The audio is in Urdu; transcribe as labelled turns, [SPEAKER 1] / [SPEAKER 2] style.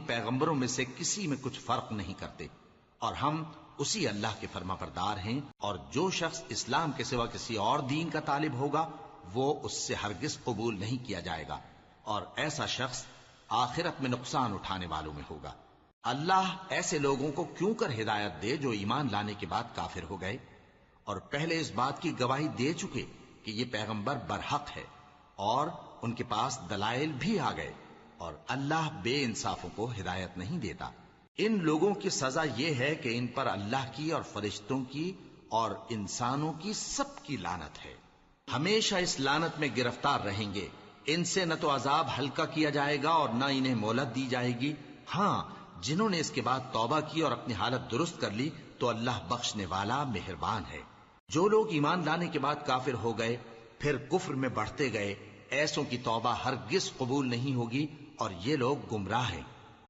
[SPEAKER 1] پیغمبروں میں سے کسی میں کچھ فرق نہیں کرتے، اور ہم اسی اللہ کے فرما بردار ہیں، اور جو شخص اسلام کے سوا کسی اور دین کا طالب ہوگا وہ اس سے ہرگز قبول نہیں کیا جائے گا، اور ایسا شخص آخرت میں نقصان اٹھانے والوں میں ہوگا۔ اللہ ایسے لوگوں کو کیوں کر ہدایت دے جو ایمان لانے کے بعد کافر ہو گئے اور پہلے اس بات کی گواہی دے چکے کہ یہ پیغمبر برحق ہے، اور ان کے پاس دلائل بھی آ گئے، اور اللہ بے انصافوں کو ہدایت نہیں دیتا۔ ان لوگوں کی سزا یہ ہے کہ ان پر اللہ کی اور فرشتوں کی اور انسانوں کی سب کی لعنت ہے، ہمیشہ اس لعنت میں گرفتار رہیں گے۔ ان سے نہ تو عذاب ہلکا کیا جائے گا اور نہ انہیں مہلت دی جائے گی۔ ہاں، جنہوں نے اس کے بعد توبہ کی اور اپنی حالت درست کر لی تو اللہ بخشنے والا مہربان ہے۔ جو لوگ ایمان لانے کے بعد کافر ہو گئے پھر کفر میں بڑھتے گئے، ایسوں کی توبہ ہرگز قبول نہیں ہوگی، اور یہ لوگ گمراہ ہیں۔